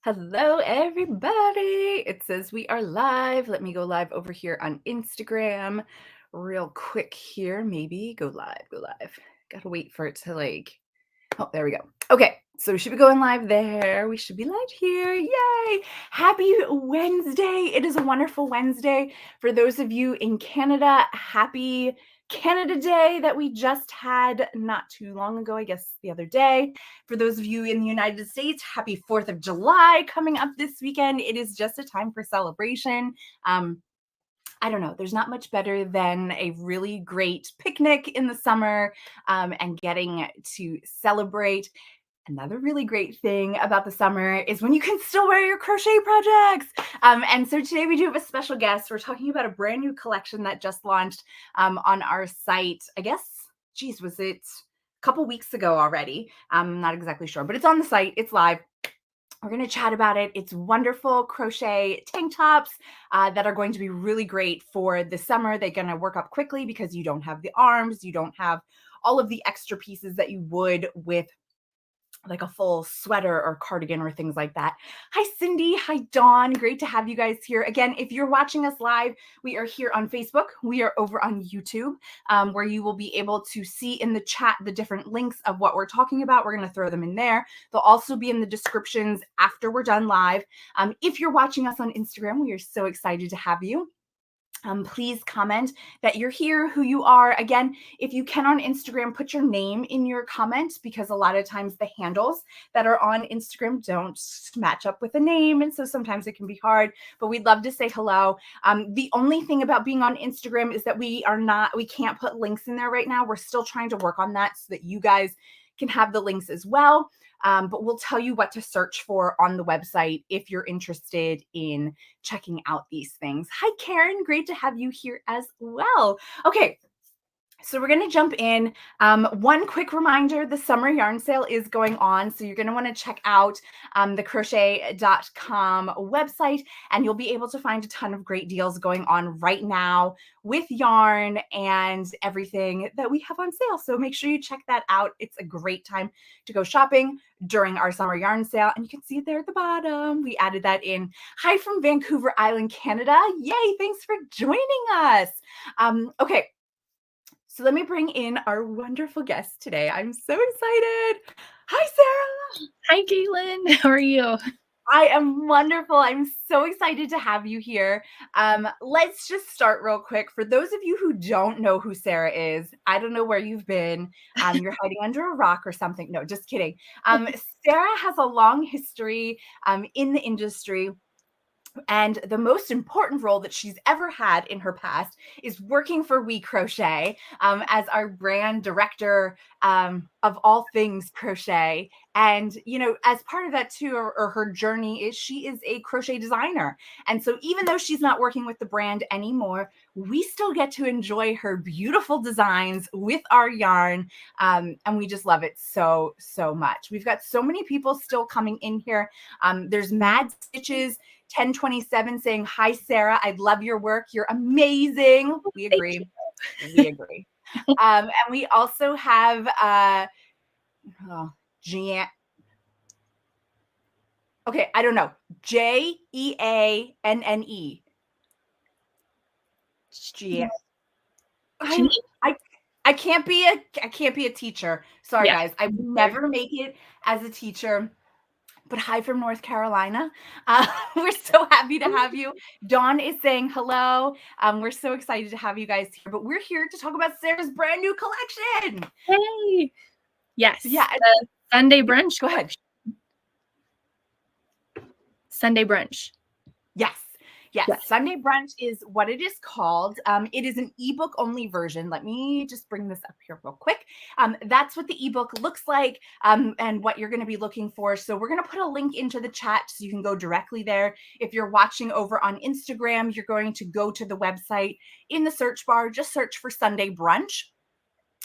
Hello, everybody. It says we are live. Let me go live over here on Instagram real quick here. Maybe go live. Gotta wait for it to oh, there we go. Okay, so we should be going live there. We should be live here. Yay! Happy Wednesday. It is a wonderful Wednesday. For those of you in Canada, happy Canada Day that we just had not too long ago, I guess the other day. For those of you in the United States, happy 4th of July coming up this weekend. It is just a time for celebration. I don't know, there's not much better than a really great picnic in the summer and getting to celebrate. Another really great thing about the summer is when you can still wear your crochet projects. And so today we do have a special guest. We're talking about a brand new collection that just launched on our site. I guess, geez, was it a couple weeks ago already? I'm not exactly sure, but it's on the site. It's live. We're going to chat about it. It's wonderful crochet tank tops that are going to be really great for the summer. They're going to work up quickly because you don't have the arms. You don't have all of the extra pieces that you would with like a full sweater or cardigan or things like that. Hi, Cindy. Hi, Dawn. Great to have you guys here. Again, if you're watching us live, we are here on Facebook. We are over on YouTube, where you will be able to see in the chat the different links of what we're talking about. We're going to throw them in there. They'll also be in the descriptions after we're done live. If you're watching us on Instagram, we are so excited to have you. Please comment that you're here, who you are. Again, if you can on Instagram, put your name in your comment because a lot of times the handles that are on Instagram don't match up with the name. And so sometimes it can be hard, but we'd love to say hello. The only thing about being on Instagram is that we can't put links in there right now. We're still trying to work on that so that you guys can have the links as well. But we'll tell you what to search for on the website if you're interested in checking out these things. Hi, Karen. Great to have you here as well. Okay. So we're going to jump in. One quick reminder, the summer yarn sale is going on. So you're going to want to check out the crochet.com website, and you'll be able to find a ton of great deals going on right now with yarn and everything that we have on sale. So make sure you check that out. It's a great time to go shopping during our summer yarn sale. And you can see it there at the bottom. We added that in. Hi from Vancouver Island, Canada. Yay, thanks for joining us. Okay. So let me bring in our wonderful guest today. I'm so excited. Hi, Sarah. Hi, Katelyn. How are you? I am wonderful. I'm so excited to have you here. Let's just start real quick. For those of you who don't know who Sarah is, I don't know where you've been. You're hiding under a rock or something. No, just kidding. Sarah has a long history in the industry. And the most important role that she's ever had in her past is working for We Crochet as our brand director of all things crochet. And, you know, as part of that too, or her journey is she is a crochet designer. And so even though she's not working with the brand anymore, we still get to enjoy her beautiful designs with our yarn. And we just love it so, so much. We've got so many people still coming in here. There's Mad Stitches 1027 saying, hi, Sarah. I love your work. You're amazing. We agree. We agree. And we also have Jan. Okay, I don't know. Jeanne. Jan. I can't be a teacher. Sorry, guys. I would never make it as a teacher. But hi from North Carolina. We're so happy to have you. Dawn is saying hello. We're so excited to have you guys here. But we're here to talk about Sarah's brand new collection. Hey. Yes. Yeah. Sunday brunch. Go ahead. Sunday brunch. Yes. Sunday brunch is what it is called. It is an ebook only version. Let me just bring this up here real quick. That's what the ebook looks like and what you're going to be looking for. So we're going to put a link into the chat so you can go directly there. If you're watching over on Instagram, you're going to go to the website. In the search bar, just search for Sunday brunch.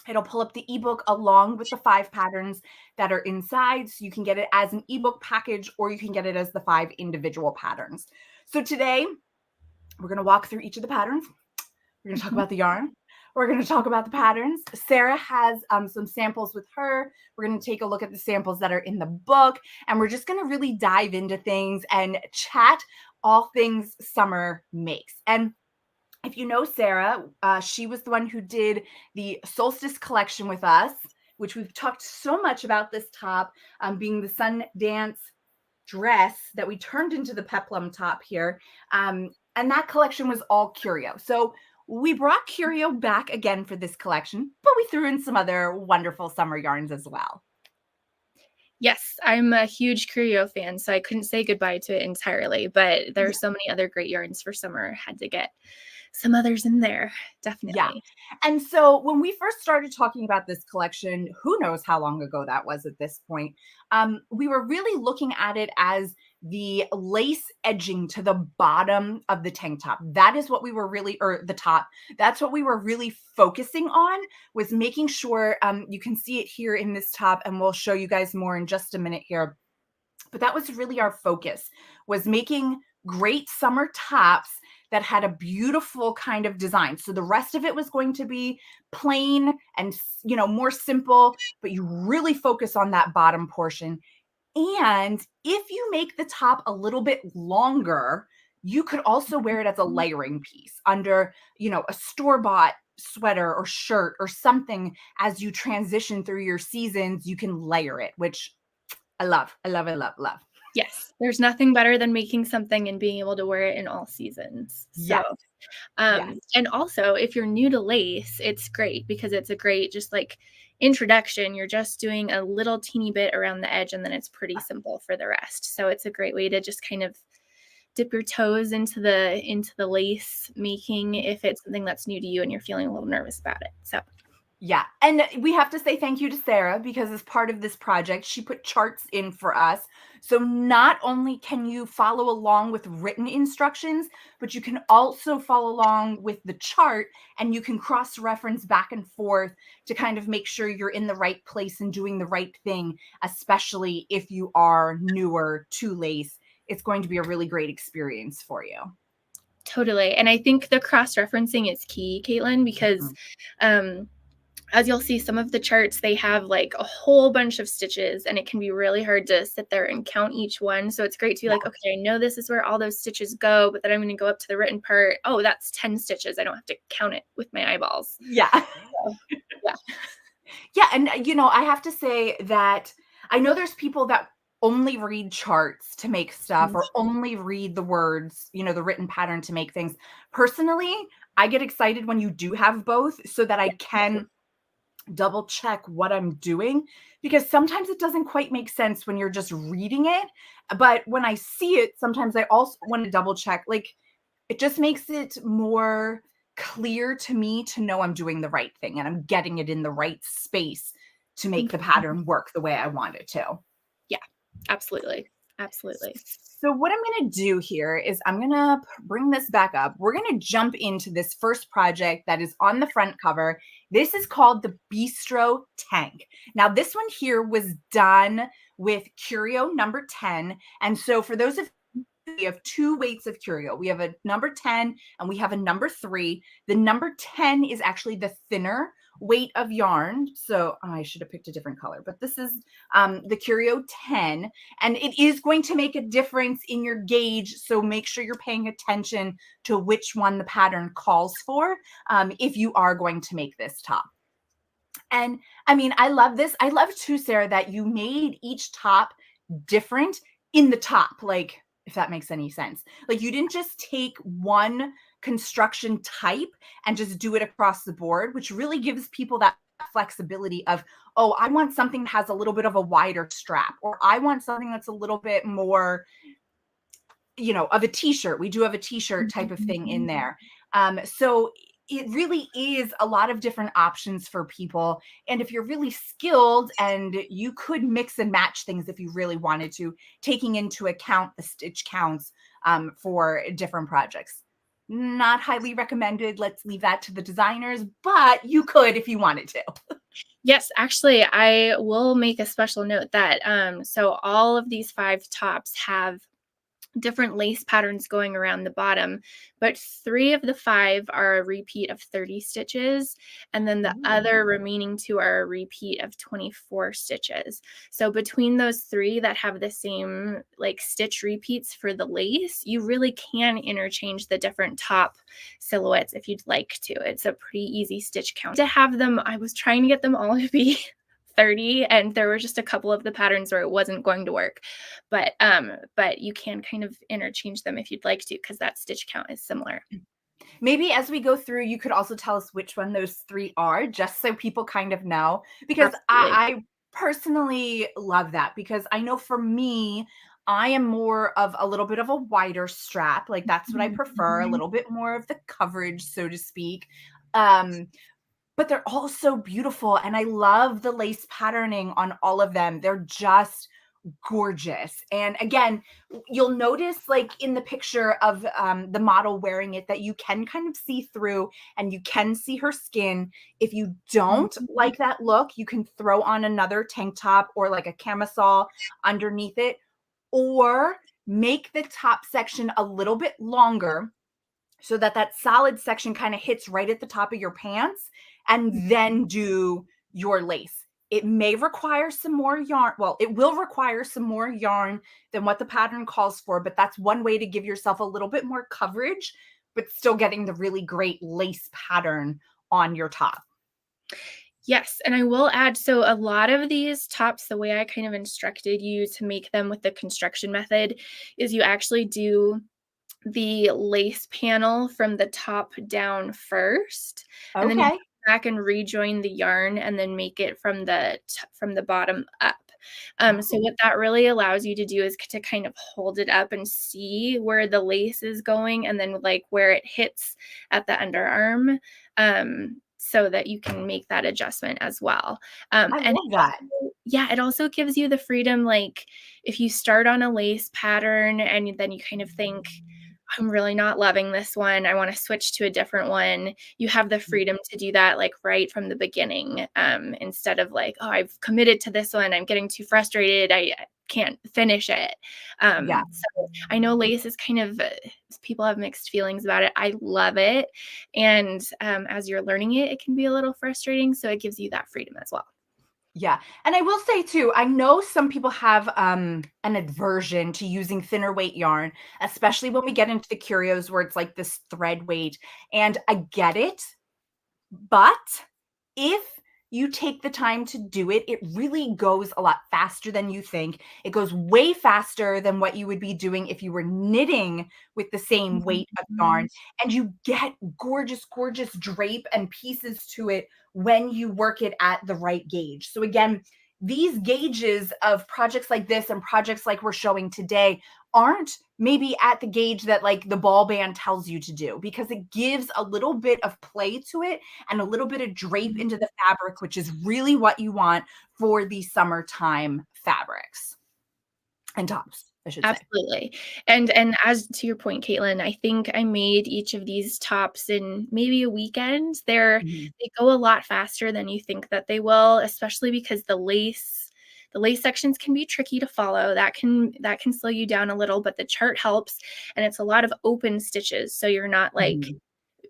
It'll pull up the ebook along with the 5 patterns that are inside. So you can get it as an ebook package or you can get it as the 5 individual patterns. So today we're going to walk through each of the patterns. We're going to talk about the yarn. We're going to talk about the patterns. Sara has some samples with her. We're going to take a look at the samples that are in the book, and we're just going to really dive into things and chat all things summer makes. And if you know Sara, she was the one who did the solstice collection with us, which we've talked so much about this top being the Sundance dress that we turned into the peplum top here. And that collection was all curio. So we brought curio back again for this collection, but we threw in some other wonderful summer yarns as well. Yes, I'm a huge curio fan, so I couldn't say goodbye to it entirely, but there are so many other great yarns for summer. Had to get some others in there, Yeah. definitely. And so when we first started talking about this collection, who knows how long ago that was at this point, we were really looking at it as the lace edging to the bottom of the tank top. That is what we were really, or the top, that's what we were really focusing on, was making sure you can see it here in this top, and we'll show you guys more in just a minute here. But that was really our focus, was making great summer tops that had a beautiful kind of design. So the rest of it was going to be plain and, more simple, but you really focus on that bottom portion. And if you make the top a little bit longer, you could also wear it as a layering piece under, a store-bought sweater or shirt or something. As you transition through your seasons, you can layer it, which I love. I love, I love, love. Yes, there's nothing better than making something and being able to wear it in all seasons. So, Yes. Yes. and also if you're new to lace, it's great because it's a great just like introduction. You're just doing a little teeny bit around the edge and then it's pretty simple for the rest. So it's a great way to just kind of dip your toes into the lace making if it's something that's new to you and you're feeling a little nervous about it. So Yeah. And we have to say thank you to Sara, because as part of this project, she put charts in for us. So not only can you follow along with written instructions, but you can also follow along with the chart, and you can cross-reference back and forth to kind of make sure you're in the right place and doing the right thing, especially if you are newer to lace. It's going to be a really great experience for you. totally. And I think the cross-referencing is key, Katelyn, because as you'll see, some of the charts, they have like a whole bunch of stitches and it can be really hard to sit there and count each one. So it's great to be like, okay, I know this is where all those stitches go, but then I'm going to go up to the written part. Oh, that's 10 stitches. I don't have to count it with my eyeballs. Yeah. So, yeah. Yeah. And, I have to say that I know there's people that only read charts to make stuff, or only read the words, the written pattern to make things. Personally, I get excited when you do have both, so that I can double check what I'm doing, because sometimes it doesn't quite make sense when you're just reading it. But when I see it, sometimes I also want to double check. Like, it just makes it more clear to me to know I'm doing the right thing and I'm getting it in the right space to make the pattern work the way I want it to. Yeah, absolutely. Absolutely. So what I'm going to do here is I'm going to bring this back up. We're going to jump into this first project that is on the front cover. This is called the Beastro Tank. Now, this one here was done with curio number 10. And so for those of we have two weights of curio. We have a number 10 and we have a number 3. The number 10 is actually the thinner weight of yarn. So I should have picked a different color, but this is the curio 10, and it is going to make a difference in your gauge. So make sure you're paying attention to which one the pattern calls for if you are going to make this top. And I mean, I love this. I love too, Sara, that you made each top different in the top. Like, if that makes any sense. Like, you didn't just take one construction type and just do it across the board, which really gives people that flexibility of, oh, I want something that has a little bit of a wider strap, or I want something that's a little bit more, of a t-shirt. We do have a t-shirt type of thing in there. So it really is a lot of different options for people. And if you're really skilled, and you could mix and match things if you really wanted to, taking into account the stitch counts for different projects. Not highly recommended. Let's leave that to the designers, but you could if you wanted to. Yes, actually, I will make a special note that so all of these 5 tops have different lace patterns going around the bottom, but 3 of the 5 are a repeat of 30 stitches, and then the Ooh. other remaining 2 are a repeat of 24 stitches. So between those 3 that have the same, like, stitch repeats for the lace, you really can interchange the different top silhouettes if you'd like to. It's a pretty easy stitch count. To have them, I was trying to get them all to be 30, and there were just a couple of the patterns where it wasn't going to work. But you can kind of interchange them if you'd like to, because that stitch count is similar. Maybe as we go through, you could also tell us which one those 3 are, just so people kind of know, because Absolutely. I personally love that because I know for me, I am more of a little bit of a wider strap, like, that's what I prefer, a Mhm. little bit more of the coverage, so to speak, um, but they're all so beautiful, and I love the lace patterning on all of them. They're just gorgeous. And again, you'll notice, like, in the picture of the model wearing it, that you can kind of see through and you can see her skin. If you don't Mhm. like that look, you can throw on another tank top or like a camisole underneath it, or make the top section a little bit longer so that that solid section kind of hits right at the top of your pants, and then do your lace. It may require some more yarn. Well, it will require some more yarn than what the pattern calls for, but that's one way to give yourself a little bit more coverage, but still getting the really great lace pattern on your top. Yes, and I will add, so a lot of these tops, the way I kind of instructed you to make them with the construction method is you actually do the lace panel from the top down first, and then you Okay. go back and rejoin the yarn and then make it from the bottom up. So Oh, what that really allows you to do is to kind of hold it up and see where the lace is going, and then, like, where it hits at the underarm, so that you can make that adjustment as well. I And love that. yeah, it also gives you the freedom, like, if you start on a lace pattern and then you kind of think, I'm really not loving this one, I wanna switch to a different one, you have the freedom to do that, like, right from the beginning, instead of like, "Oh, I've committed to this one, I'm getting too frustrated, I can't finish it." Yeah. So I know lace is kind of, people have mixed feelings about it. I love it, and, as you're learning it, it can be a little frustrating, so it gives you that freedom as well. Yeah, and I will say too, I know some people have, an aversion to using thinner weight yarn, especially when we get into the curios where it's like this thread weight, and I get it, but if you take the time to do it, it really goes a lot faster than you think. It goes way faster than what you would be doing if you were knitting with the same weight of yarn. Mhm. And you get gorgeous, gorgeous drape and pieces to it when you work it at the right gauge. So, again, these gauges of projects like this and projects like we're showing today aren't maybe at the gauge that like the ball band tells you to do, because it gives a little bit of play to it and a little bit of drape into the fabric, which is really what you want for the summertime fabrics and tops, I should say. Absolutely. And as to your point, Caitlin, I think I made each of these tops in maybe a weekend. Mhm. They go a lot faster than you think that they will, especially because the lace sections can be tricky to follow. That can slow you down a little, but the chart helps, and it's a lot of open stitches. So you're not like, Mhm.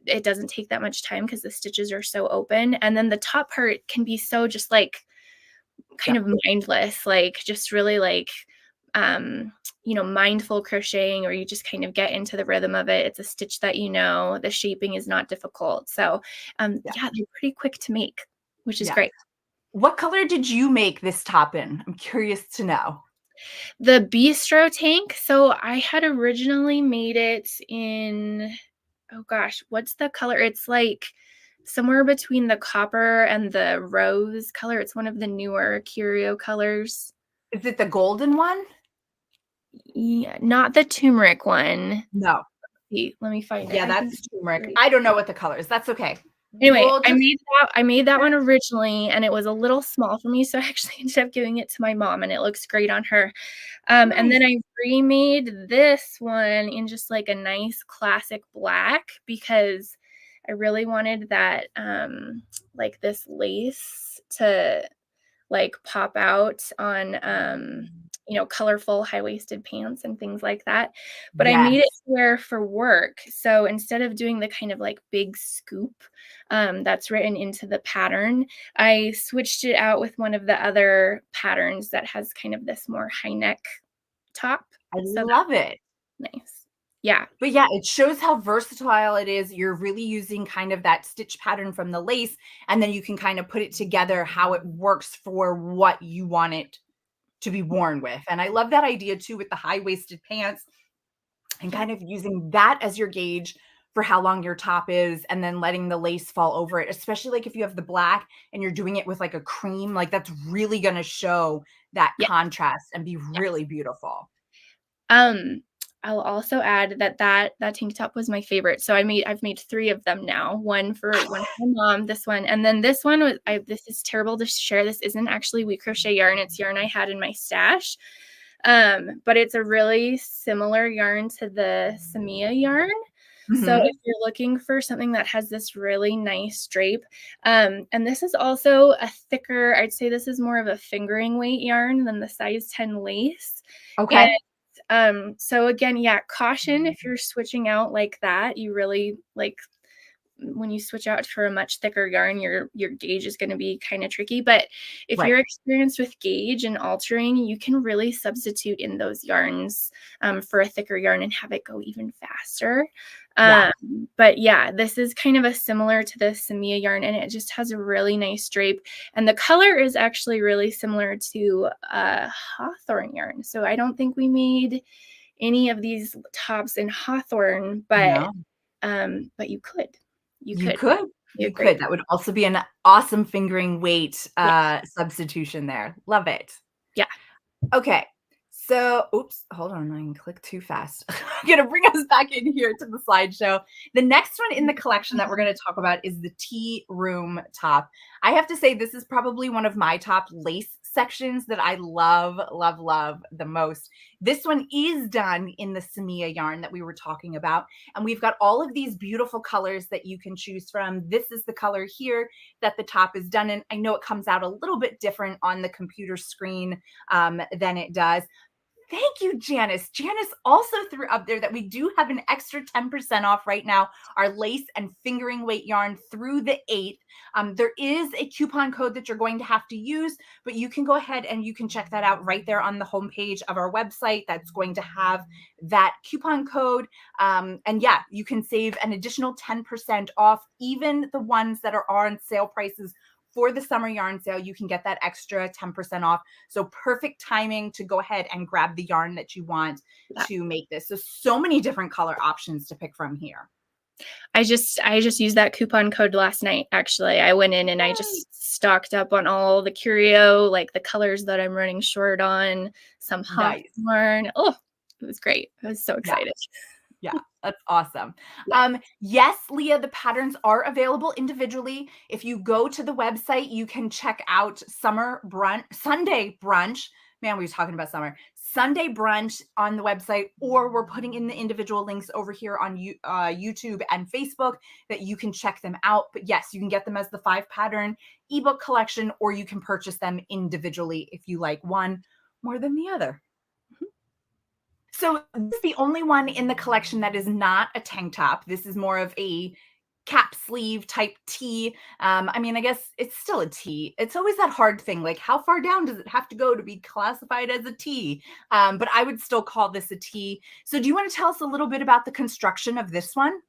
it doesn't take that much time because the stitches are so open. And then the top part can be so just like kind Yep. of mindless, like, just really, like, mindful crocheting, or you just kind of get into the rhythm of it. It's a stitch that the shaping is not difficult. So, Yeah. yeah, they're pretty quick to make, which is Yeah. great. What color did you make this top in? I'm curious to know. The Beastro tank, so I had originally made it in, oh gosh, what's the color? It's like somewhere between the copper and the rose color. It's one of the newer curio colors. Is it the golden one? Yeah, not the turmeric one. No. Let me find it. Yeah, I think that's it's turmeric. right. I don't know what the color is. That's okay. Anyway, We'll I just made that one originally, and it was a little small for me, so I actually ended up giving it to my mom, and it looks great on her. And nice. then I remade this one in just, like, a nice classic black because I really wanted that, like, this lace to, like, pop out on, colorful high-waisted pants and things like that. But I made it Yes. to wear for work. So instead of doing the kind of like big scoop that's written into the pattern, I switched it out with one of the other patterns that has kind of this more high neck top. I So love it. that's nice. Yeah. But yeah, it shows how versatile it is. You're really using kind of that stitch pattern from the lace, and then you can kind of put it together how it works for what you want it to be worn with. And I love that idea too with the high-waisted pants and Yeah. kind of using that as your gauge for how long your top is and then letting the lace fall over it, especially like if you have the black and you're doing it with like a cream, like that's really going to show that Yeah. contrast and be Yeah. really beautiful. Um, I'll also add that tank top was my favorite. So I've made 3 of them now. One for my mom, this one, and then this one was this is terrible to share. This isn't actually We Crochet yarn. It's yarn I had in my stash. But it's a really similar yarn to the Samia yarn. So if Mhm. you're looking for something that has this really nice drape, and this is also a thicker, I'd say this is more of a fingering weight yarn than the size 10 lace. And Okay. so again, yeah, caution if you're switching out like that. You really like when you switch out for a much thicker yarn, your gauge is going to be kind of tricky. But if Right. you're experienced with gauge and altering, you can really substitute in those yarns for a thicker yarn and have it go even faster. Yeah. But yeah, this is kind of a similar to the Samia yarn, and it just has a really nice drape. And the color is actually really similar to Hawthorne yarn. So I don't think we made any of these tops in Hawthorne, No. but you could. You You could. could. Be a You great could. That would also be an awesome fingering weight, yeah, substitution there. Love it. yeah. Okay. So, oops, hold on. I can click too fast. I'm going to bring us back in here to the slideshow. The next one in the collection that we're going to talk about is the tea room top. I have to say, this is probably one of my top lace sections that I love, love, love the most. This one is done in the Samia yarn that we were talking about. And we've got all of these beautiful colors that you can choose from. This is the color here that the top is done in. I know it comes out a little bit different on the computer screen than it does. Thank you, Janice. Janice also threw up there that we do have an extra 10% off right now, our lace and fingering weight yarn through the 8th. There is a coupon code that you're going to have to use, but you can go ahead and you can check that out right there on the homepage of our website. That's going to have that coupon code. And yeah, you can save an additional 10% off, even the ones that are on sale prices for the summer yarn sale. You can get that extra 10% off. So perfect timing to go ahead and grab the yarn that you want That to make this. So many different color options to pick from here. I just used that coupon code last night, actually. I went in and I Yay. just stocked up on all the curio, like the colors that I'm running short on, some Nice. Hawthorne. Oh, it was great. I was so Yeah. excited. Yeah, that's awesome. Yeah. Yes, Leah, the patterns are available individually. If you go to the website, you can check out Sunday brunch. Man, we were talking about summer. Sunday brunch on the website, or we're putting in the individual links over here on YouTube and Facebook that you can check them out. But yes, you can get them as the 5 pattern ebook collection, or you can purchase them individually if you like one more than the other. So this is the only one in the collection that is not a tank top. This is more of a cap sleeve type tee. I mean, I guess it's still a tee. It's always that hard thing, like how far down does it have to go to be classified as a tee? But I would still call this a tee. So do you want to tell us a little bit about the construction of this one?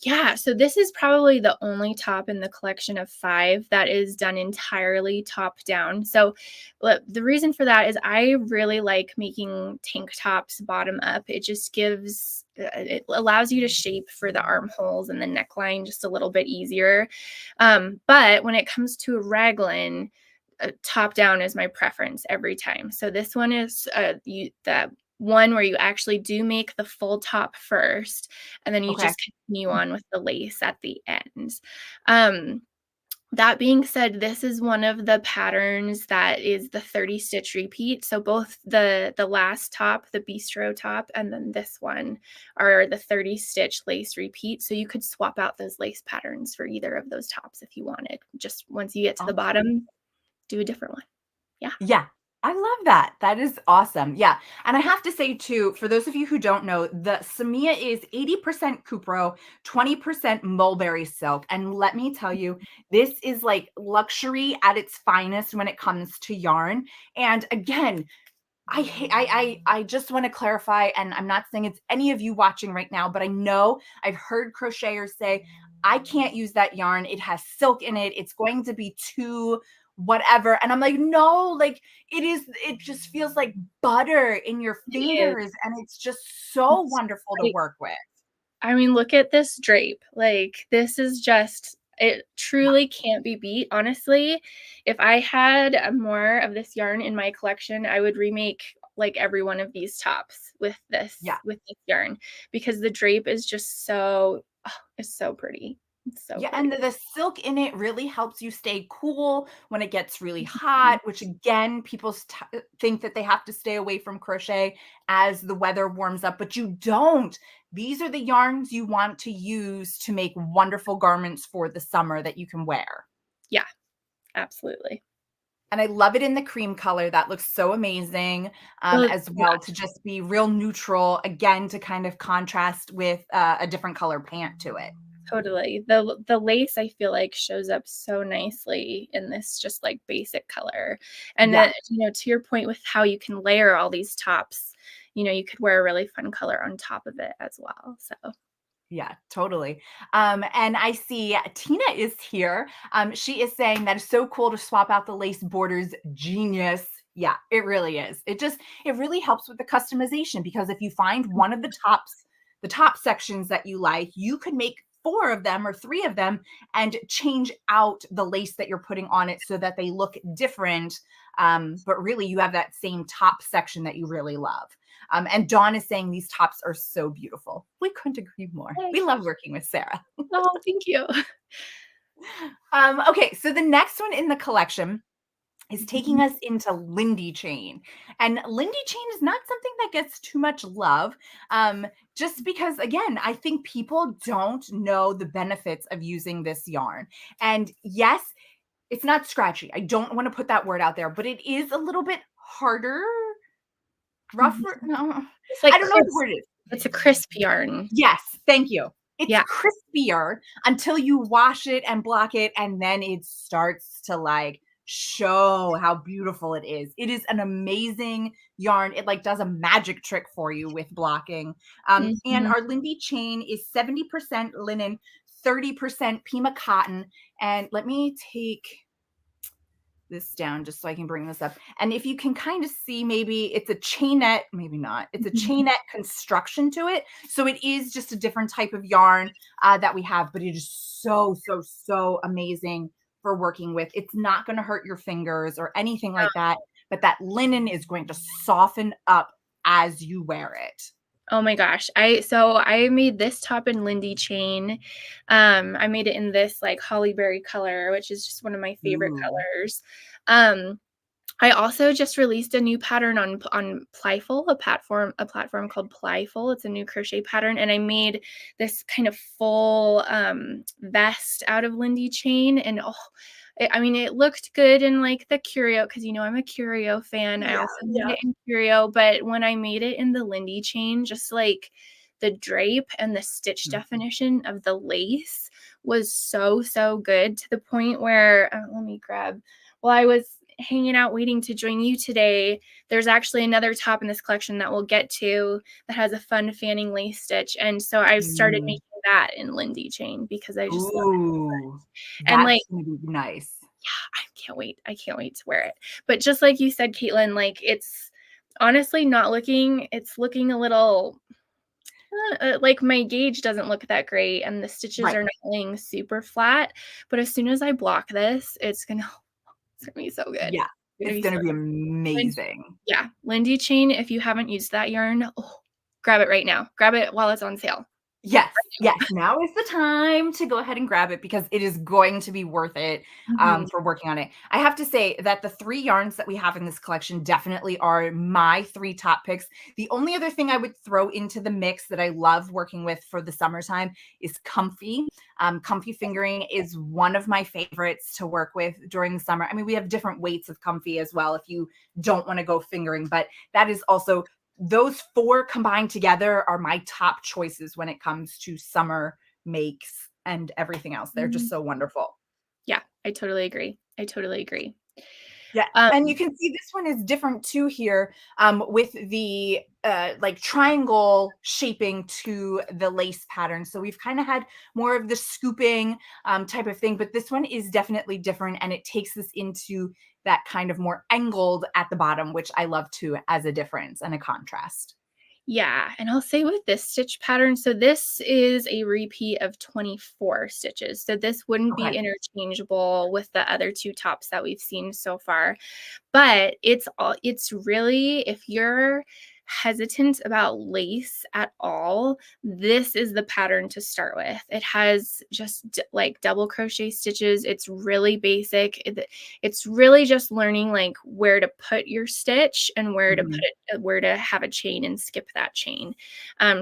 Yeah, so this is probably the only top in the collection of 5 that is done entirely top down. So, the reason for that is I really like making tank tops bottom up. It just gives it allows you to shape for the armholes and the neckline just a little bit easier. But when it comes to a raglan, top down is my preference every time. So this one is that one where you actually do make the full top first, and then you Okay. just continue on with the lace at the end. Um, that being said, this is one of the patterns that is the 30 stitch repeat. So both the last top, the Beastro top, and then this one are the 30 stitch lace repeat. So you could swap out those lace patterns for either of those tops if you wanted. Just once you get to the Awesome. bottom, do a different one. Yeah. Yeah, I love that. That is awesome. Yeah. And I have to say too, for those of you who don't know, the Samia is 80% Cupro, 20% mulberry silk. And let me tell you, this is like luxury at its finest when it comes to yarn. And again, I just want to clarify, and I'm not saying it's any of you watching right now, but I know I've heard crocheters say, I can't use that yarn. It has silk in it. It's going to be too whatever. And I'm like, no, like it just feels like butter in your It fingers. And it's just so is. wonderful to work with. I mean, look at this drape. Like, this is just it truly can't be beat, honestly. If I had, more of this yarn in my collection, I would remake, like, every one of these tops Yeah. with this yarn because the drape is just so it's so pretty. It's so Yeah, and pretty. the silk in it really helps you stay cool when it gets really Mhm. hot, which again, people think that they have to stay away from crochet as the weather warms up, but you don't. These are the yarns you want to use to make wonderful garments for the summer that you can wear. Yeah, absolutely. And I love it in the cream color. That looks so amazing, Well, as yeah. well, to just be real neutral, again, to kind of contrast with a different color pant to it. Totally. The lace I feel like shows up so nicely in this just like basic color. And Yeah. then, to your point with how you can layer all these tops, you could wear a really fun color on top of it as well. So Yeah, totally. And I see Tina is here. She is saying that is so cool to swap out the lace borders. Genius. Yeah, it really is. It really helps with the customization because if you find one of the top sections that you like, you could make four of them or three of them and change out the lace that you're putting on it so that they look different. But really, you have that same top section that you really love. And Dawn is saying these tops are so beautiful. We couldn't agree more. yay. We love working with Sarah. Oh, thank you. Okay, so the next one in the collection is taking us into Lindy Chain. And Lindy Chain is not something that gets too much love, just because, again, I think people don't know the benefits of using this yarn. And yes, it's not scratchy. I don't want to put that word out there, but it is a little bit harder, rougher. Mhm. No, It's I like don't know what the crisp. word is. It's a crisp yarn. Yes, thank you. It's Yeah. crispier until you wash it and block it, and then it starts to, like, show how beautiful it is. It is an amazing yarn. It, like, does a magic trick for you with blocking. And Mhm. our Lindy chain is 70% linen, 30% Pima cotton, and let me take this down just so I can bring this up. And if you can kind of see, maybe it's a chainette, maybe not. It's a Mhm. chainette construction to it. So it is just a different type of yarn that we have, but it is so, so, so amazing for working with. It's not going to hurt your fingers or anything like that, but that linen is going to soften up as you wear it. Oh my gosh. I made this top in Lindy Chain. I made it in this like holly berry color, which is just one of my favorite Ooh. colors. Um, I also just released a new pattern on Plyful, a platform called Plyful. It's a new crochet pattern, and I made this kind of full vest out of Lindy Chain, and I mean, it looked good in like the curio because I'm a curio fan. I Yeah, also made yeah. it in curio, but when I made it in the Lindy Chain, just like the drape and the stitch Mhm. definition of the lace was so so good to the point where let me grab. While I was hanging out waiting to join you today, there's actually another top in this collection that we'll get to that has a fun fanning lace stitch. And so I've started Mm. making that in Lindy Chain because I just love Ooh, it. And like, that's going to be nice. I can't wait. I can't wait to wear it. But just like you said, Caitlin, like it's honestly it's looking a little like my gauge doesn't look that great and the stitches Right. are not laying super flat. But as soon as I block this, it's gonna be so good. Yeah, It's gonna it's be so gonna be good. amazing. Yeah, Lindy Chain, if you haven't used that yarn, grab it right now. Grab it while it's on sale. Yes, yes, now is the time to go ahead and grab it because it is going to be worth it, Mhm. for working on it. I have to say that the 3 yarns that we have in this collection definitely are my 3 top picks. The only other thing I would throw into the mix that I love working with for the summertime is comfy. Comfy fingering is one of my favorites to work with during the summer. I mean, we have different weights of comfy as well if you don't wanna go fingering, but that is also those 4 combined together are my top choices when it comes to summer makes and everything else. They're just Mhm. so wonderful. Yeah, I totally agree. I totally agree. Yeah, Um, and you can see this one is different too here, with the, like, triangle shaping to the lace pattern. So we've kinda had more of the scooping, type of thing, but this one is definitely different, and it takes us into that kind of more angled at the bottom, which I love too as a difference and a contrast. yeah, and I'll say with this stitch pattern, so this is a repeat of 24 stitches. So this wouldn't be Okay. interchangeable with the other 2 tops that we've seen so far. But it's really if you're hesitant about lace at all, this is the pattern to start with. It has just like double crochet stitches. It's really basic. It's really just learning like where to put your stitch and where to put Mhm. it, where to have a chain and skip that chain.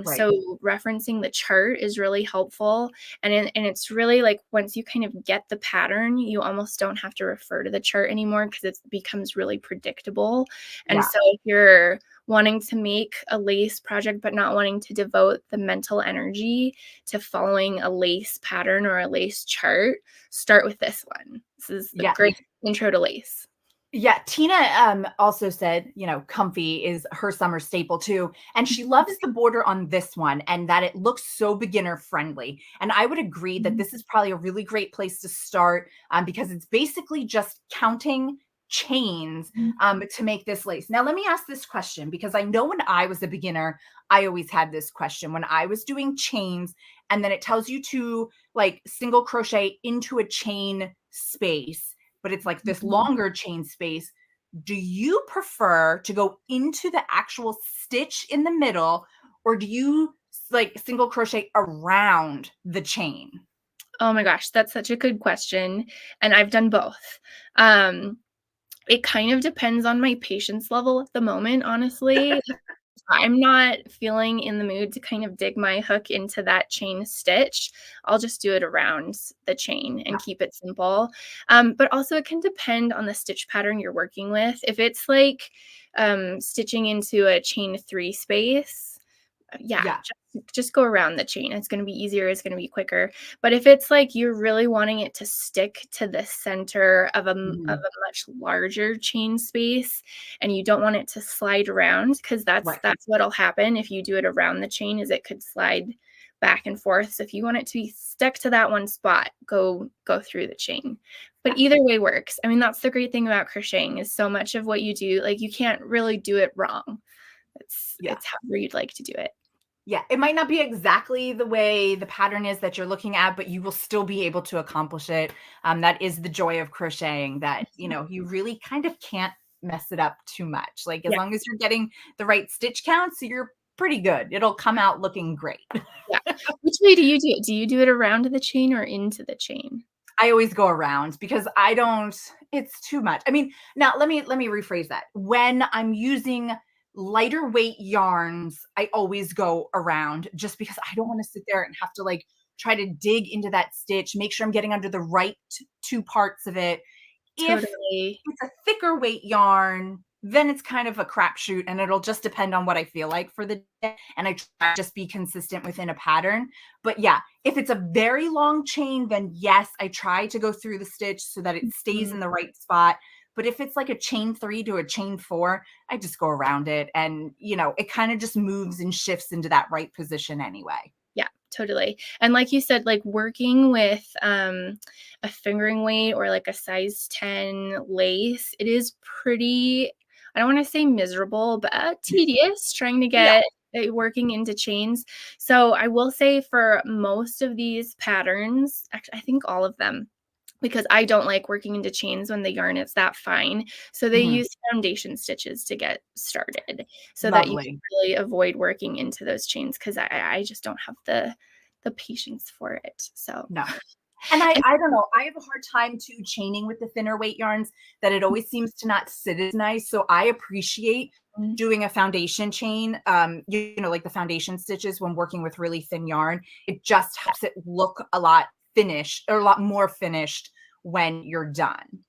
Right. So referencing the chart is really helpful. And it's really like once you kind of get the pattern, you almost don't have to refer to the chart anymore because it becomes really predictable. And Yeah. so if you're wanting to make a lace project but not wanting to devote the mental energy to following a lace pattern or a lace chart, start with this one. This is a Yeah. great intro to lace. Yeah, Tina, also said, you know, comfy is her summer staple too, and she loves the border on this one and that it looks so beginner friendly, and I would agree that Mhm. this is probably a really great place to start, because it's basically just counting chains, to make this lace. Now let me ask this question because I know when I was a beginner, I always had this question. When I was doing chains and then it tells you to, like, single crochet into a chain space, but it's like this Mhm. longer chain space. Do you prefer to go into the actual stitch in the middle or do you like single crochet around the chain? Oh my gosh, that's such a good question, and I've done both. Um, it kind of depends on my patience level at the moment, honestly. I'm not feeling in the mood to kind of dig my hook into that chain stitch, I'll just do it around the chain Yeah. and keep it simple. But also it can depend on the stitch pattern you're working with. If it's like stitching into a chain 3 space, yeah, Yeah. just go around the chain. It's gonna be easier, it's gonna be quicker. But if it's like you're really wanting it to stick to the center of of Mhm. a much larger chain space and you don't want it to slide around, because Right. that's what'll happen if you do it around the chain is it could slide back and forth. So if you want it to be stuck to that one spot, go through the chain. But Yeah. either way works. I mean, that's the great thing about crocheting is so much of what you do, like you can't really do it wrong. Yeah. It's however you'd like to do it. Yeah, it might not be exactly the way the pattern is that you're looking at, but you will still be able to accomplish it. That is the joy of crocheting that, you know, you really kind of can't mess it up too much. Like as Yeah, long as you're getting the right stitch counts, you're pretty good. It'll come out looking great. yeah. Which way do you do it? Do you do it around the chain or into the chain? I always go around because I don't it's too much. I mean, now let me rephrase that. When I'm using lighter weight yarns, I always go around just because I don't want to sit there and have to like try to dig into that stitch, make sure I'm getting under the right two parts of it. If Totally. it's a thicker weight yarn, then it's kind of a crapshoot and it'll just depend on what I feel like for the day. And I try to just be consistent within a pattern. But yeah, if it's a very long chain, then yes, I try to go through the stitch so that it stays Mhm. in the right spot. But if it's like a chain 3 to a chain 4, I just go around it and, you know, it kind of just moves and shifts into that right position anyway. Yeah, totally. And like you said, like working with a fingering weight or like a size 10 lace, it is pretty, I don't want to say miserable, but tedious trying to Yeah. get it working into chains. So I will say for most of these patterns, actually, I think all of them, because I don't like working into chains when the yarn is that fine. So they Mhm. use foundation stitches to get started so that you can Lovely. really avoid working into those chains because I just don't have the patience for it. So, No. And and I don't know, I have a hard time too chaining with the thinner weight yarns, that it always seems to not sit as nice, so I appreciate doing a foundation chain, you know, like the foundation stitches when working with really thin yarn. It just helps it look a lot finished, or a lot more finished when you're done.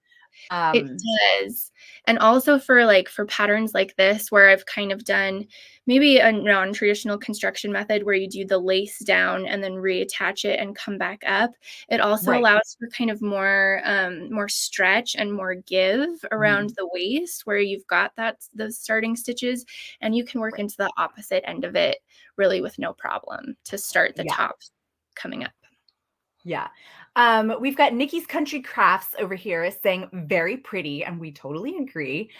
it Um, does. And also for patterns like this where I've kind of done maybe a non-traditional construction method where you do the lace down and then reattach it and come back up, it also right. allows for kind of more stretch and more give around Mhm. the waist where you've got those starting stitches, and you can work Right. into the opposite end of it really with no problem to start the Yeah. top coming up. Yeah. We've got Nikki's Country Crafts over here is saying very pretty, and we totally agree.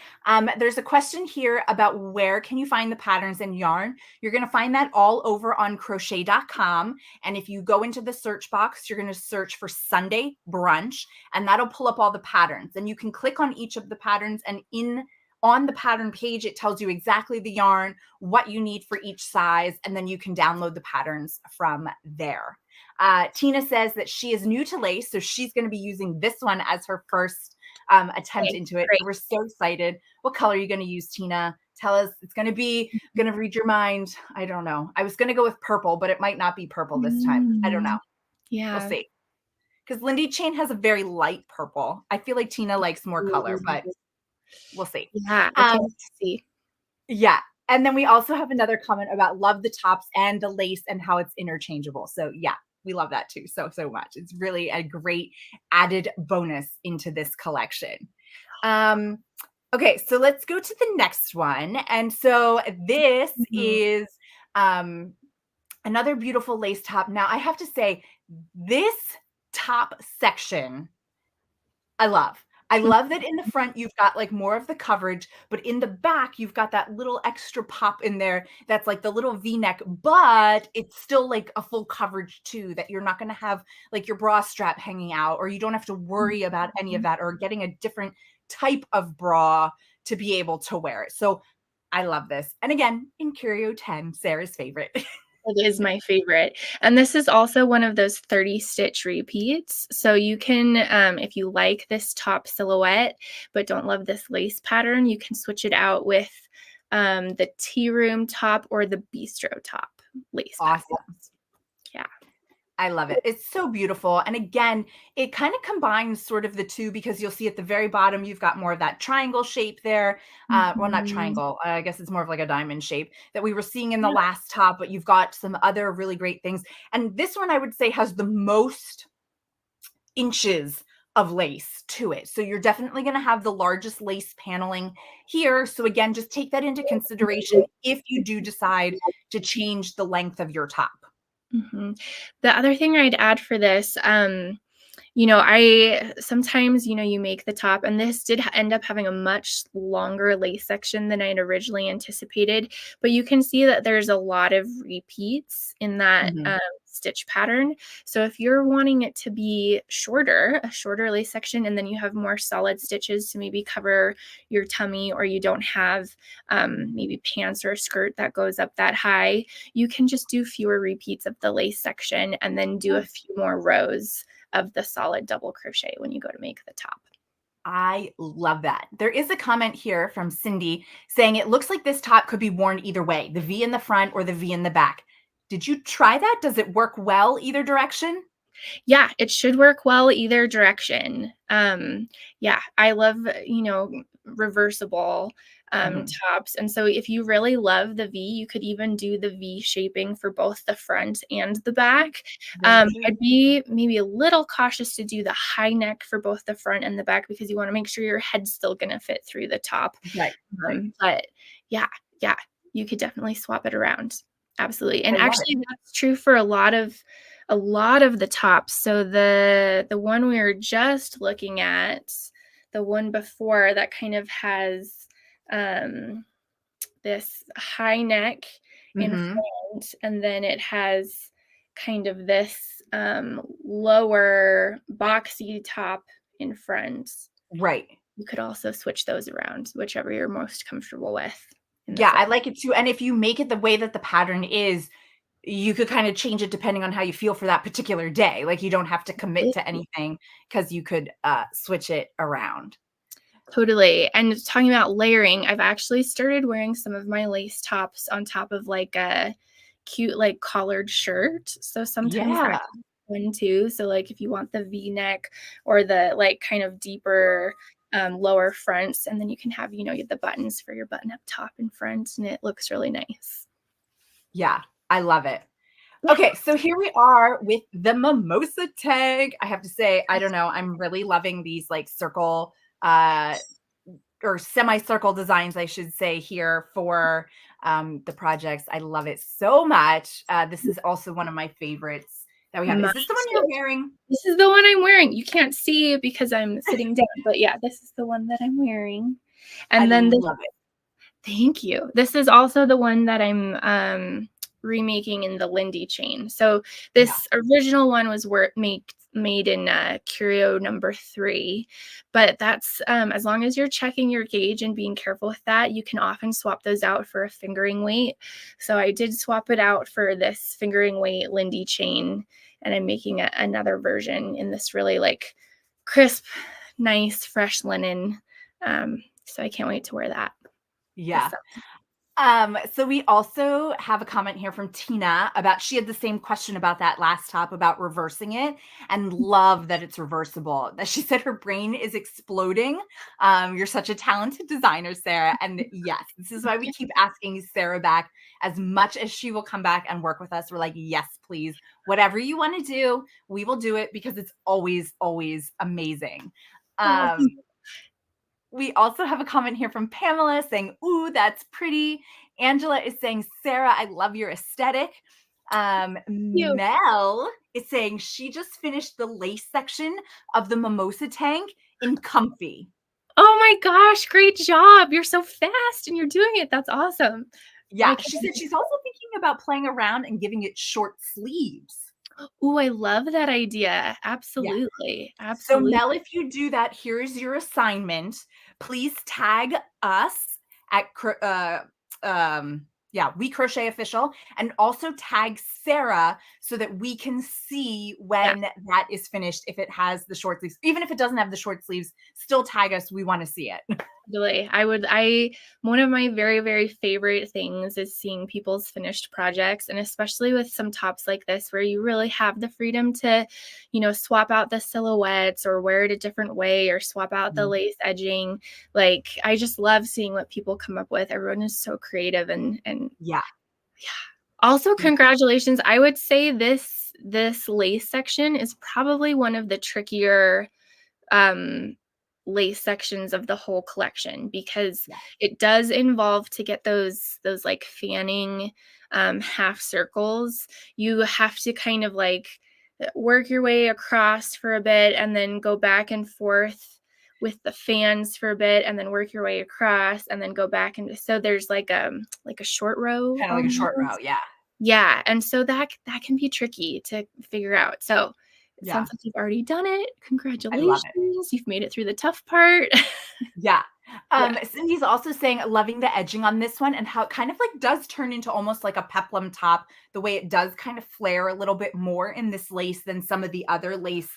There's a question here about where can you find the patterns and yarn. You're going to find that all over on crochet.com. And if you go into the search box, you're going to search for Sunday brunch, and that'll pull up all the patterns. And you can click on each of the patterns, and in on the pattern page, it tells you exactly the yarn, what you need for each size, and then you can download the patterns from there. Tina says that she is new to lace, so she's going to be using this one as her first attempt Okay, into it. great. So we're so excited. What color are you going to use, Tina? Tell us. It's going to be, going to read your mind. I don't know. I was going to go with purple, but it might not be purple this time. I don't know. Mm, We'll yeah. see. Because Lindy Chain has a very light purple. I feel like Tina likes more color, but we'll see. Yeah, I Um, can't wait to see. yeah. And then we also have another comment about love the tops and the lace and how it's interchangeable. So yeah, we love that too so much. It's really a great added bonus into this collection. Um, okay, so let's go to the next one. And so this Mhm, is um, another beautiful lace top. Now I have to say, this top section I love. I love that in the front, you've got, like, more of the coverage, but in the back, you've got that little extra pop in there that's like the little V-neck, but it's still, like, a full coverage too, that you're not gonna have, like, your bra strap hanging out, or you don't have to worry about any of mhm. that, or getting a different type of bra to be able to wear it. So, I love this. And again, in Curio 10, Sarah's favorite. It is my favorite, and this is also one of those 30 stitch repeats, so you can, if you like this top silhouette, but don't love this lace pattern, you can switch it out with, the tea room top or the bistro top lace pattern. Awesome. Yeah. I love it. It's so beautiful. And again, it kind of combines sort of the two, because you'll see at the very bottom, you've got more of that triangle shape there. Well, not Mhm. triangle. I guess it's more of like a diamond shape that we were seeing in the Yeah. last top, but you've got some other really great things. And this one, I would say, has the most inches of lace to it. So you're definitely going to have the largest lace paneling here. So again, just take that into consideration if you do decide to change the length of your top. Mhm. The other thing I'd add for this, I sometimes, you make the top, and this did end up having a much longer lace section than I'd originally anticipated. But you can see that there's a lot of repeats in that Mhm. stitch pattern. So if you're wanting it to be shorter, a shorter lace section, and then you have more solid stitches to maybe cover your tummy, or you don't have maybe pants or a skirt that goes up that high, you can just do fewer repeats of the lace section and then do a few more rows of the solid double crochet when you go to make the top. I love that. There is a comment here from Cindy saying it looks like this top could be worn either way, the V in the front or the V in the back. Did you try that? Does it work well either direction? Yeah, it should work well either direction. Yeah, I love, reversible Mhm. tops. And so if you really love the V, you could even do the V shaping for both the front and the back. Very true. I'd be maybe a little cautious to do the high neck for both the front and the back because you want to make sure your head's still going to fit through the top. Right, right. But yeah, yeah, you could definitely swap it around. Absolutely. I And love it. actually that's true for a lot of the tops. So the one we were just looking at, the one before that kind of has um this high neck in Mhm. front, and then it has kind of this lower boxy top in front. Right. You could also switch those around, whichever you're most comfortable with in the Yeah, front. I like it too. And if you make it the way that the pattern is, you could kind of change it depending on how you feel for that particular day. Like you don't have to commit to anything because you could switch it around. Totally. And talking about layering, I've actually started wearing some of my lace tops on top of like a cute like collared shirt. So sometimes that Yeah. can be fun too. So like if you want the V-neck or the like kind of deeper lower fronts, and then you can have, you know, the buttons for your button up top and front, and it looks really nice. Yeah. I love it. Yeah. Okay, so here we are with the Mimosa tag. I have to say, I don't know, I'm really loving these like circle uh or semicircle designs, I should say, here for the projects. I love it so much. This is also one of my favorites that we have. Mine Is this the one too. you're wearing? This is the one I'm wearing. You can't see because I'm sitting down, but yeah, this is the one that I'm wearing. I And then this love it. Thank you. This is also the one that I'm, remaking in the Lindy Chain. So Yeah. this original one was made in, Curio number 3, but that's, as long as you're checking your gauge and being careful with that, you can often swap those out for a fingering weight. So I did swap it out for this fingering weight Lindy Chain, and I'm making another version in this really, like, crisp, nice, fresh linen, so I can't wait to wear that this Yeah. summer. So we also have a comment here from Tina about she had the same question about that last top about reversing it and love that it's reversible. That she said her brain is exploding. You're such a talented designer, Sarah. And yes, this is why we keep asking Sarah back as much as she will come back and work with us. We're like, yes, please. Whatever you want to do, we will do it because it's always, always amazing. Oh, Um, we also have a comment here from Pamela saying, "Ooh, that's pretty." Angela is saying, "Sarah, I love your aesthetic." you. Mel is saying she just finished the lace section of the Mimosa tank in comfy. Oh my gosh, great job. You're so fast and you're doing it. That's awesome. Yeah, I she can't said she's also thinking about playing around and giving it short sleeves. Ooh, I love that idea. Yeah. Absolutely. So, Mel, Absolutely. if you do that, here is your assignment. Please tag us at yeah, We Crochet Official, and also tag Sarah so that we can see Yeah. when that is finished. If it has the short sleeves, even if it doesn't have the short sleeves, still tag us. We want to see it. Totally. I one of my very, very favorite things is seeing people's finished projects, and especially with some tops like this where you really have the freedom to, you know, swap out the silhouettes or wear it a different way or swap out the Mhm. lace edging. Like I just love seeing what people come up with. Everyone is so creative and Yeah. yeah. Also, Yeah. congratulations. I would say this lace section is probably one of the trickier um, lace sections of the whole collection because Yeah. it does involve to get those like fanning half circles. You have to kind of like work your way across for a bit and then go back and forth with the fans for a bit and then work your way across and then go back and so there's like a short row Kind of like a short row. almost. Yeah. Yeah, and so that can be tricky to figure out. So, it Yeah. sounds like you've already done it. I love it. Congratulations. You've made it through the tough part. Yeah. Yeah, Cindy's also saying loving the edging on this one and how it kind of like does turn into almost like a peplum top, the way it does kind of flare a little bit more in this lace than some of the other lace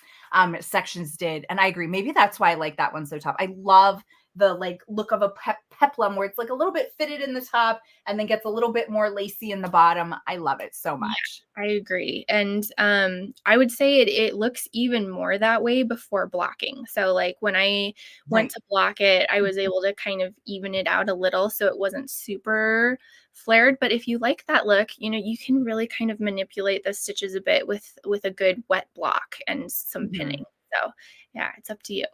sections did. And I agree. Maybe that's why I like that one so top. I love the like look of a peplum where it's like a little bit fitted in the top and then gets a little bit more lacy in the bottom. I love it so yeah, much. I agree, and, I would say it looks even more that way before blocking. So, like, when I went Right. to block it, I was able to kind of even it out a little so it wasn't super flared, but if you like that look, you know, you can really kind of manipulate the stitches a bit with a good wet block and some Mhm. pinning. So, yeah, it's up to you.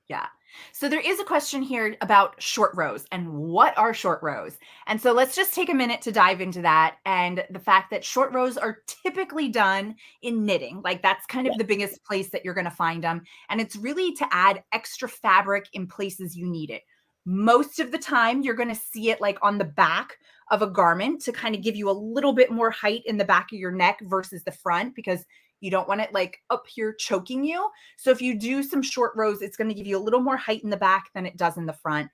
Yeah. So there is a question here about short rows and what are short rows? And so let's just take a minute to dive into that and the fact that short rows are typically done in knitting. Like that's kind of the biggest place that you're going to find them. And it's really to add extra fabric in places you need it. Most of the time, you're going to see it like on the back of a garment to kind of give you a little bit more height in the back of your neck versus the front because you don't want it like up here choking you. So if you do some short rows, it's going to give you a little more height in the back than it does in the front.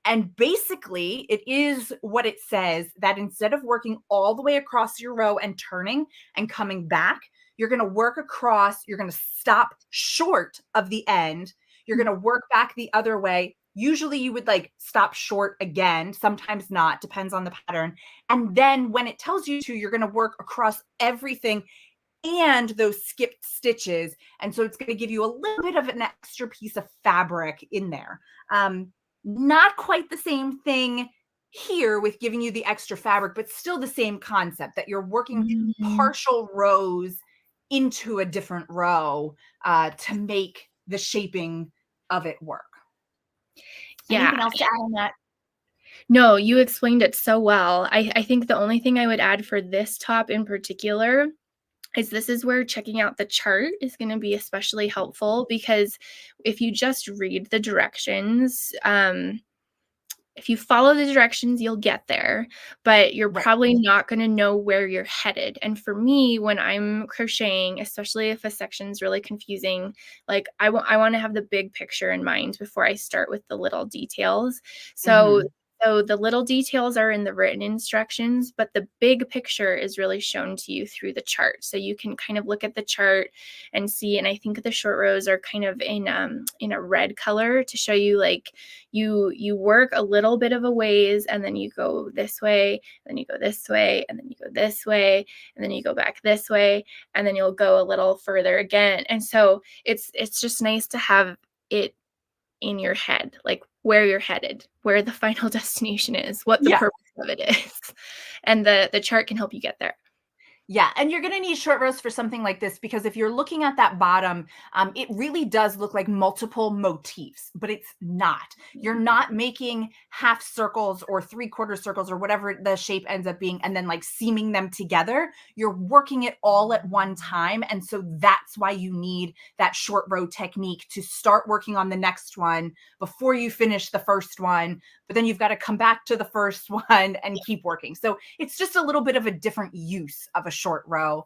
And basically, it is what it says, that instead of working all the way across your row and turning and coming back, you're going to work across, you're going to stop short of the end. You're going to work back the other way. Usually you would like stop short again, sometimes not, depends on the pattern. And then when it tells you to, you're going to work across everything and those skipped stitches. And so it's going to give you a little bit of an extra piece of fabric in there. Not quite the same thing here with giving you the extra fabric, but still the same concept that you're working Mm. partial rows into a different row to make the shaping of it work. Yeah. Anything else to add on that? No, you explained it so well. I think the only thing I would add for this top in particular is this is where checking out the chart is going to be especially helpful, because if you just read the directions, if you follow the directions, you'll get there, but you're Right. probably not going to know where you're headed. And for me, when I'm crocheting, especially if a section's really confusing, like I want to have the big picture in mind before I start with the little details. So Mm-hmm. so the little details are in the written instructions, but the big picture is really shown to you through the chart. So you can kind of look at the chart and see. And I think the short rows are kind of in a red color to show you like you work a little bit of a ways, and then you go this way, then you go this way, and then you go this way, and then you go back this way, and then you'll go a little further again. And so it's just nice to have it in your head, like where you're headed, where the final destination is, what the Yeah. purpose of it is. And the chart can help you get there. Yeah, and you're going to need short rows for something like this, because if you're looking at that bottom, it really does look like multiple motifs, but it's not. You're not making half circles or three-quarter circles or whatever the shape ends up being and then like seaming them together. You're working it all at one time. And so that's why you need that short row technique to start working on the next one before you finish the first one. But then you've got to come back to the first one and keep working. So it's just a little bit of a different use of a short row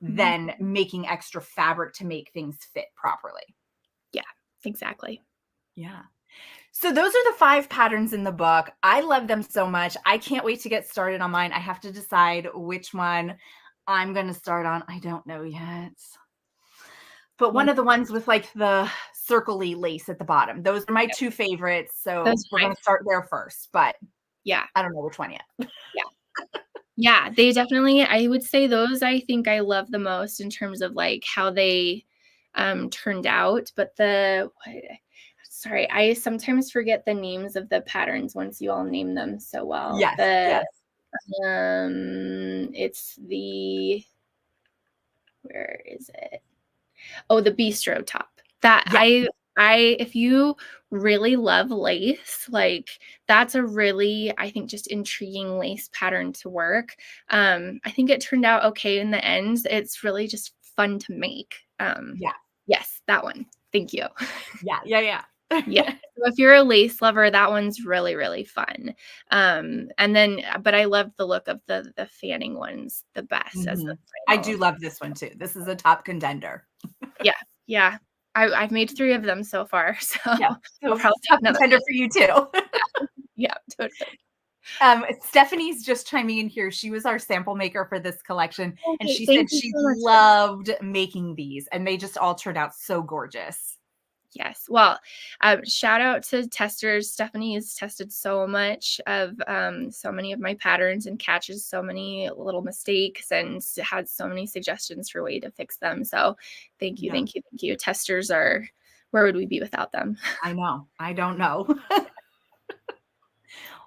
Mhm. than making extra fabric to make things fit properly. Yeah, exactly. Yeah. So those are the 5 patterns in the book. I love them so much. I can't wait to get started on mine. I have to decide which one I'm going to start on. I don't know yet. But Yeah, one of the ones with like the circle-y lace at the bottom. Those are my yep. 2 favorites. Those So we're are my going to start there first, but yeah, I don't know which one yet. yeah. Yeah, they definitely, I would say those I think I love the most in terms of, like, how they, turned out, but sorry, I sometimes forget the names of the patterns once you all name them so well. Yes, yes. It's the where is it? Oh, the Beastro top. That Yeah. I if you really love lace, like, that's a really, I think, just intriguing lace pattern to work. I think it turned out okay in the end. It's really just fun to make. Yeah. Yes, that one. Thank you. Yeah. Yeah. Yeah. Yeah. So if you're a lace lover, that one's really, really fun. And then but I love the look of the fanning ones the best as the Mhm. I final. do love this one too. This is a top contender. Yeah, yeah. I've made 3 of them so far, so Yeah. I'll So probably make top another contender one. for you too. Yeah, totally. Stephanie's just chiming in here. She was our sample maker for this collection, and Okay, she thank said you she so much for that. loved making these, and they just all turned out so gorgeous. Yes. Well, shout out to testers. Stephanie has tested so much of so many of my patterns and catches so many little mistakes and had so many suggestions for way to fix them. So thank you, Yeah, thank you, thank you. Testers are, where would we be without them? I know. I don't know.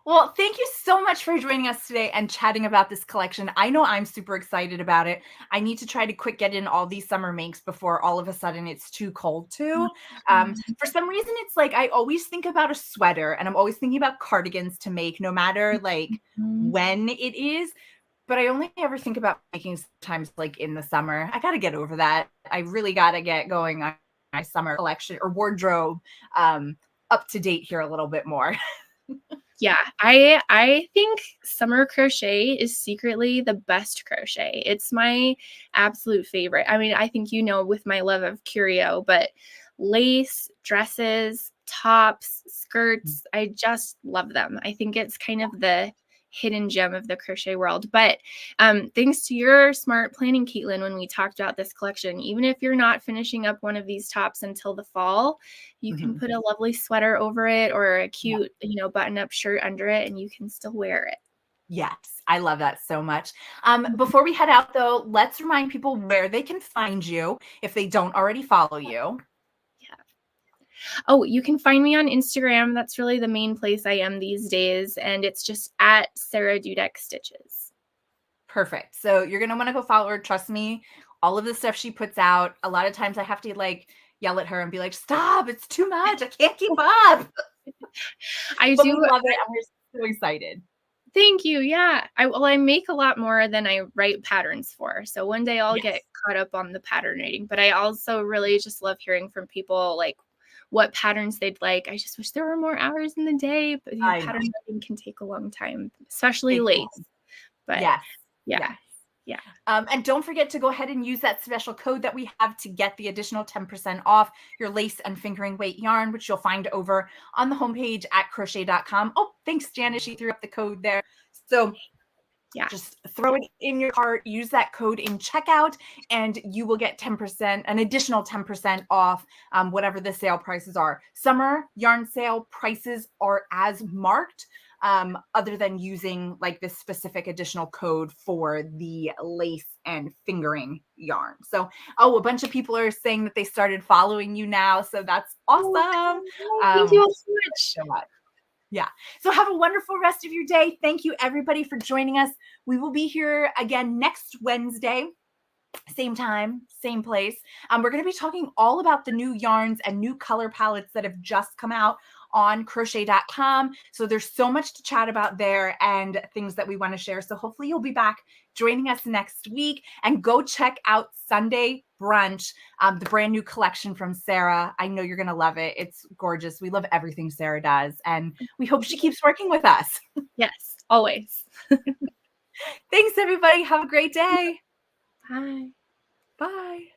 Well, thank you so much for joining us today and chatting about this collection. I know I'm super excited about it. I need to try to quick get in all these summer makes before all of a sudden it's too cold to. For some reason, it's like I always think about a sweater and I'm always thinking about cardigans to make, no matter like Mhm. when it is. But I only ever think about making sometimes like in the summer. I got to get over that. I really got to get going on my summer collection or wardrobe up to date here a little bit more. Yeah, I think summer crochet is secretly the best crochet. It's my absolute favorite. I mean, I think with my love of curio, but lace, dresses, tops, skirts. I just love them. I think it's kind of the hidden gem of the crochet world. But thanks to your smart planning, Katelyn, when we talked about this collection, even if you're not finishing up one of these tops until the fall, you can put a lovely sweater over it or a cute, button-up shirt under it, and you can still wear it. Yes, I love that so much. Before we head out, though, let's remind people where they can find you if they don't already follow you. Yeah. Oh, you can find me on Instagram. That's really the main place I am these days. And it's just at Sara Dudek Stitches. Perfect. So you're going to want to go follow her. Trust me, all of the stuff she puts out, a lot of times I have to like yell at her and be like, stop, it's too much. I can't keep up. I But do. we love it. And we're so excited. Thank you. Yeah. I make a lot more than I write patterns for. So one day I'll get caught up on the pattern writing, but I also really just love hearing from people like what patterns they'd like. I just wish there were more hours in the day, but pattern writing can take a long time, especially lace. But yes. Yeah. And don't forget to go ahead and use that special code that we have to get the additional 10% off your lace and fingering weight yarn, which you'll find over on the homepage at crochet.com. Oh, thanks, Janice. She threw up the code there. So just throw it in your cart, use that code in checkout, and you will get 10%, an additional 10% off whatever the sale prices are. Summer yarn sale prices are as marked. Other than using like this specific additional code for the lace and fingering yarn. So, a bunch of people are saying that they started following you now. So that's awesome. Thank you all so much. Yeah. So have a wonderful rest of your day. Thank you everybody for joining us. We will be here again next Wednesday. Same time, same place. We're going to be talking all about the new yarns and new color palettes that have just come out on crochet.com. So there's so much to chat about there and things that we want to share. So hopefully you'll be back joining us next week, and go check out Sunday Brunch, the brand new collection from Sara. I know you're going to love it. It's gorgeous. We love everything Sara does, and we hope she keeps working with us. Yes, always. Thanks everybody. Have a great day. Bye. Bye.